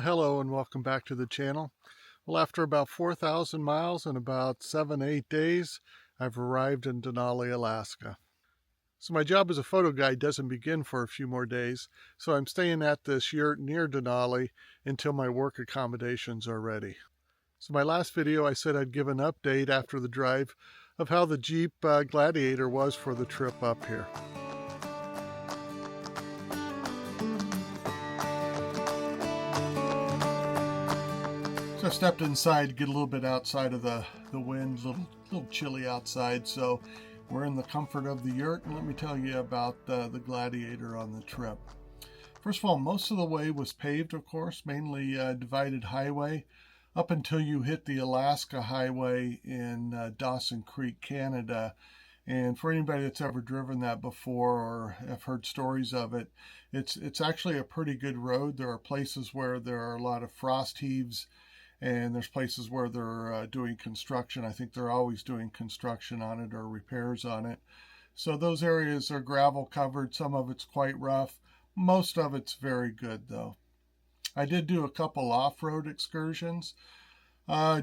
Hello and welcome back to the channel. Well, after about 4,000 miles and about 7-8 days, I've arrived in Denali, Alaska. So my job as a photo guide doesn't begin for a few more days, so I'm staying at this yurt near Denali until my work accommodations are ready. So my last video I said I'd give an update after the drive of how the Jeep Gladiator was for the trip up here. So I stepped inside to get a little bit outside of the wind, a little chilly outside. So we're in the comfort of the yurt, and let me tell you about the Gladiator on the trip. First of all, most of the way was paved, of course, mainly divided highway, up until you hit the Alaska Highway in Dawson Creek, Canada. And for anybody that's ever driven that before or have heard stories of it, it's actually a pretty good road. There are places where there are a lot of frost heaves, and there's places where they're doing construction. I think they're always doing construction on it or repairs on it. So those areas are gravel covered. Some of it's quite rough. Most of it's very good though. I did do a couple off-road excursions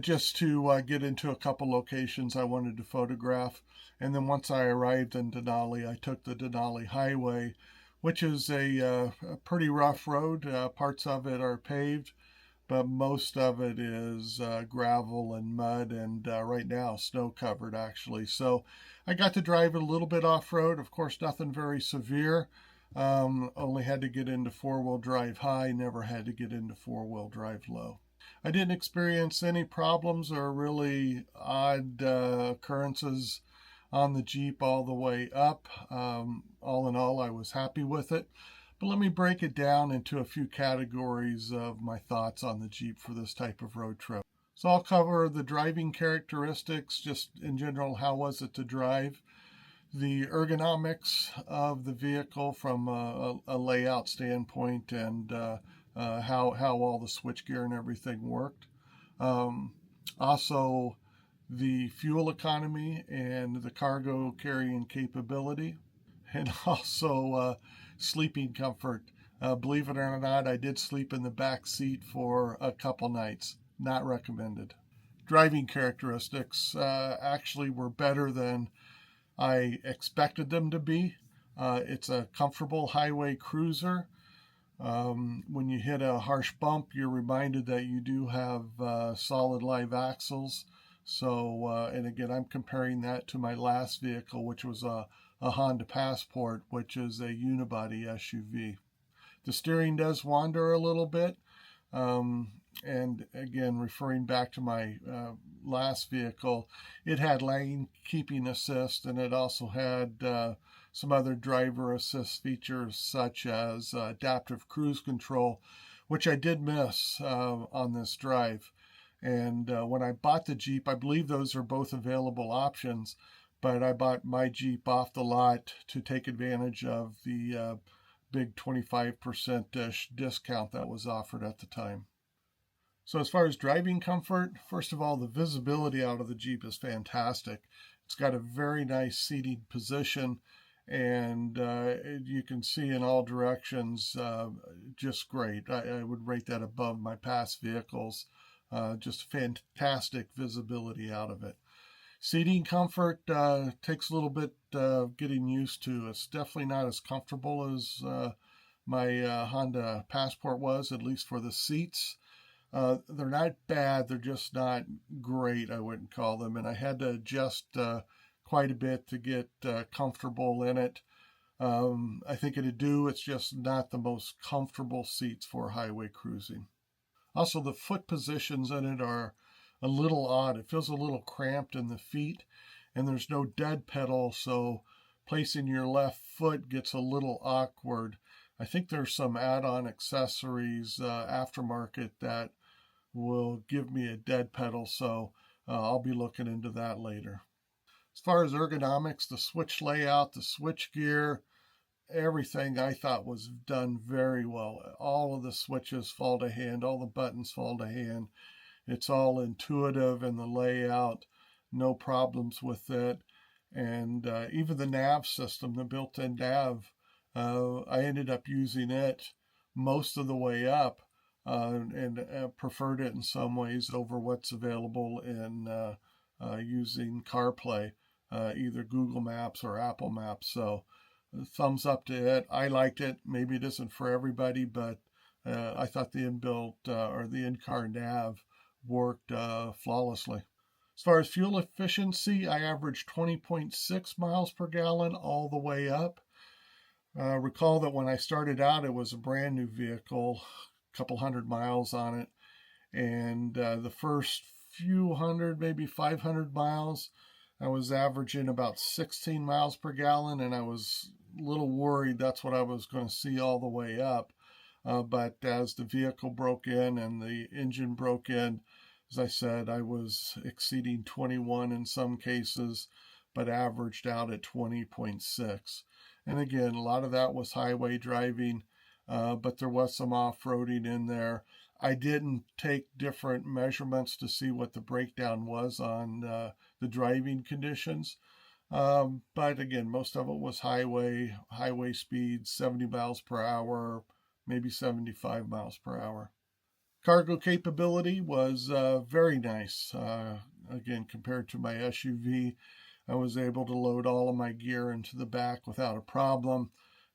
just to get into a couple locations I wanted to photograph. And then once I arrived in Denali, I took the Denali Highway, which is a pretty rough road. Parts of it are paved, but most of it is gravel and mud, and right now snow covered actually. So I got to drive it a little bit off-road. Of course, nothing very severe. Only had to get into four-wheel drive high, never had to get into four-wheel drive low. I didn't experience any problems or really odd occurrences on the Jeep all the way up. All in all, I was happy with it. But let me break it down into a few categories of my thoughts on the Jeep for this type of road trip. So I'll cover the driving characteristics, just in general, how was it to drive, the ergonomics of the vehicle from a layout standpoint, and how all the switchgear and everything worked. Also, the fuel economy and the cargo carrying capability, and also sleeping comfort. Believe it or not, I did sleep in the back seat for a couple nights. Not recommended. Driving characteristics actually were better than I expected them to be. It's a comfortable highway cruiser. When you hit a harsh bump, you're reminded that you do have solid live axles. So, and again, I'm comparing that to my last vehicle, which was a Honda Passport, which is a unibody SUV. The steering does wander a little bit. And again, referring back to my last vehicle, it had lane keeping assist, and it also had some other driver assist features such as adaptive cruise control, which I did miss on this drive. And when I bought the Jeep, I believe those are both available options, but I bought my Jeep off the lot to take advantage of the big 25% discount that was offered at the time. So as far as driving comfort, first of all, the visibility out of the Jeep is fantastic. It's got a very nice seating position, and you can see in all directions, just great. I would rate that above my past vehicles. Just fantastic visibility out of it. Seating comfort takes a little bit getting used to. It's definitely not as comfortable as my Honda Passport was, at least for the seats. They're not bad, they're just not great, I wouldn't call them. And I had to adjust quite a bit to get comfortable in it. I think it'd do, it's just not the most comfortable seats for highway cruising. Also, the foot positions in it are a little odd. It feels a little cramped in the feet, and there's no dead pedal, so placing your left foot gets a little awkward. I think there's some add-on accessories aftermarket that will give me a dead pedal, so I'll be looking into that later. As far as ergonomics, the switch layout, the switch gear, everything I thought was done very well. All of the switches fall to hand, all the buttons fall to hand. It's all intuitive in the layout, no problems with it. And even the nav system, the built-in nav, I ended up using it most of the way up. and preferred it in some ways over what's available in using CarPlay, either Google Maps or Apple Maps. So thumbs up to it. I liked it. Maybe it isn't for everybody, but I thought the inbuilt or the in-car nav worked flawlessly. As far as fuel efficiency, I averaged 20.6 miles per gallon all the way up. Recall that when I started out, it was a brand new vehicle, a couple hundred miles on it, and the first few hundred, maybe 500 miles, I was averaging about 16 miles per gallon, and I was a little worried that's what I was going to see all the way up. But as the vehicle broke in and the engine broke in, as I said, I was exceeding 21 in some cases, but averaged out at 20.6. And again, a lot of that was highway driving, but there was some off-roading in there. I didn't take different measurements to see what the breakdown was on the driving conditions. But again, most of it was highway speed, 70 miles per hour, maybe 75 miles per hour. Cargo capability was very nice. Again, compared to my SUV, I was able to load all of my gear into the back without a problem.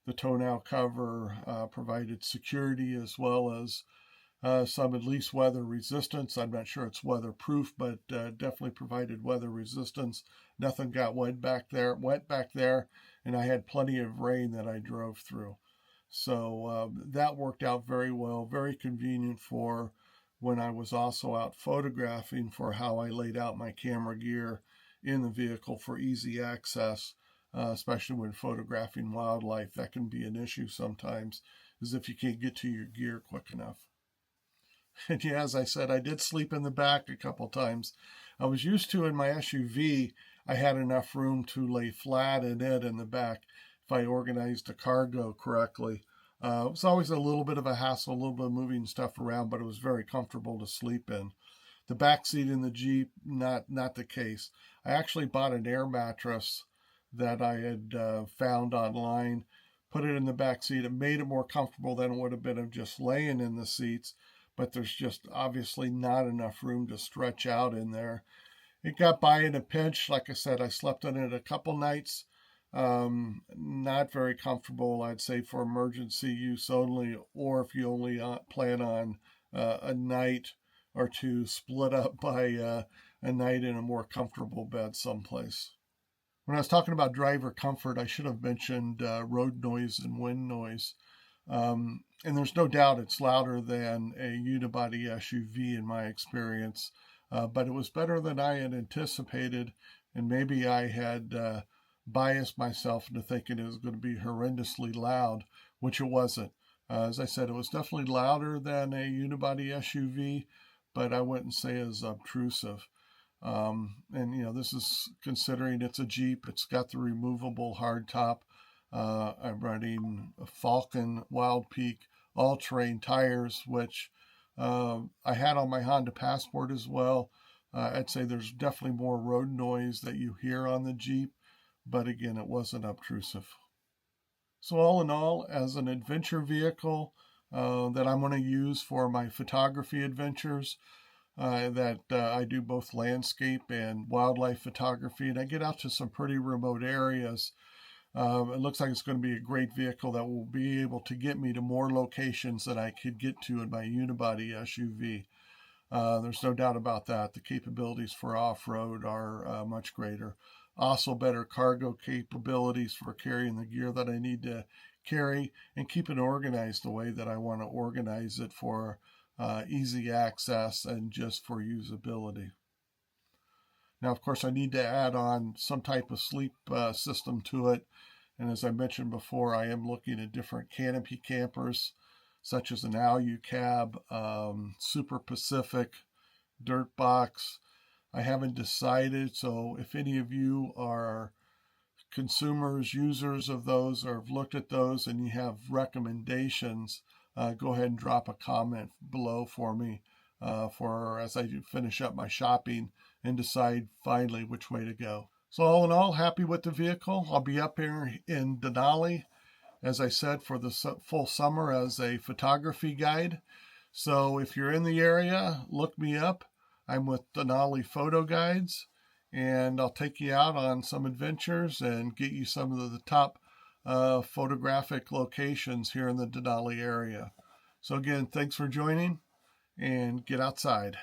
The tonneau cover provided security as well as some at least weather resistance. I'm not sure it's weatherproof, but definitely provided weather resistance. Nothing got wet back there, and I had plenty of rain that I drove through. So that worked out very well, very convenient for when I was also out photographing, for how I laid out my camera gear in the vehicle for easy access, especially when photographing wildlife. That can be an issue sometimes, is if you can't get to your gear quick enough. And yeah, as I said, I did sleep in the back a couple times. I was used to, in my SUV, I had enough room to lay flat in it in the back if I organized the cargo correctly. It was always a little bit of a hassle, a little bit of moving stuff around, but it was very comfortable to sleep in. The back seat in the Jeep, not the case. I actually bought an air mattress that I had found online, put it in the back seat. It made it more comfortable than it would have been of just laying in the seats, but there's just obviously not enough room to stretch out in there. It got by in a pinch. Like I said, I slept in it a couple nights. Not very comfortable, I'd say, for emergency use only, or if you only plan on a night or two split up by a night in a more comfortable bed someplace. When I was talking about driver comfort, I should have mentioned road noise and wind noise. And there's no doubt it's louder than a unibody SUV in my experience, but it was better than I had anticipated, and maybe I had biased myself into thinking it was going to be horrendously loud, which it wasn't. As I said, it was definitely louder than a unibody SUV, but I wouldn't say as obtrusive. And this is considering it's a Jeep. It's got the removable hardtop. I'm running Falcon Wild Peak all-terrain tires, which I had on my Honda Passport as well. I'd say there's definitely more road noise that you hear on the Jeep, but again, it wasn't obtrusive. So all in all, as an adventure vehicle that I'm going to use for my photography adventures, that I do both landscape and wildlife photography, and I get out to some pretty remote areas. It looks like it's going to be a great vehicle that will be able to get me to more locations than I could get to in my unibody SUV. There's no doubt about that. The capabilities for off-road are much greater. Also better cargo capabilities for carrying the gear that I need to carry and keep it organized the way that I want to organize it for easy access and just for usability. Now, of course, I need to add on some type of sleep system to it. And as I mentioned before, I am looking at different canopy campers, such as an Alucab, Super Pacific, Dirt Box. I haven't decided, so if any of you are consumers, users of those, or have looked at those and you have recommendations, go ahead and drop a comment below for me for as I finish up my shopping and decide finally which way to go. So all in all, happy with the vehicle. I'll be up here in Denali, as I said, for the full summer as a photography guide. So if you're in the area, look me up. I'm with Denali Photo Guides, and I'll take you out on some adventures and get you some of the top photographic locations here in the Denali area. So again, thanks for joining, and get outside.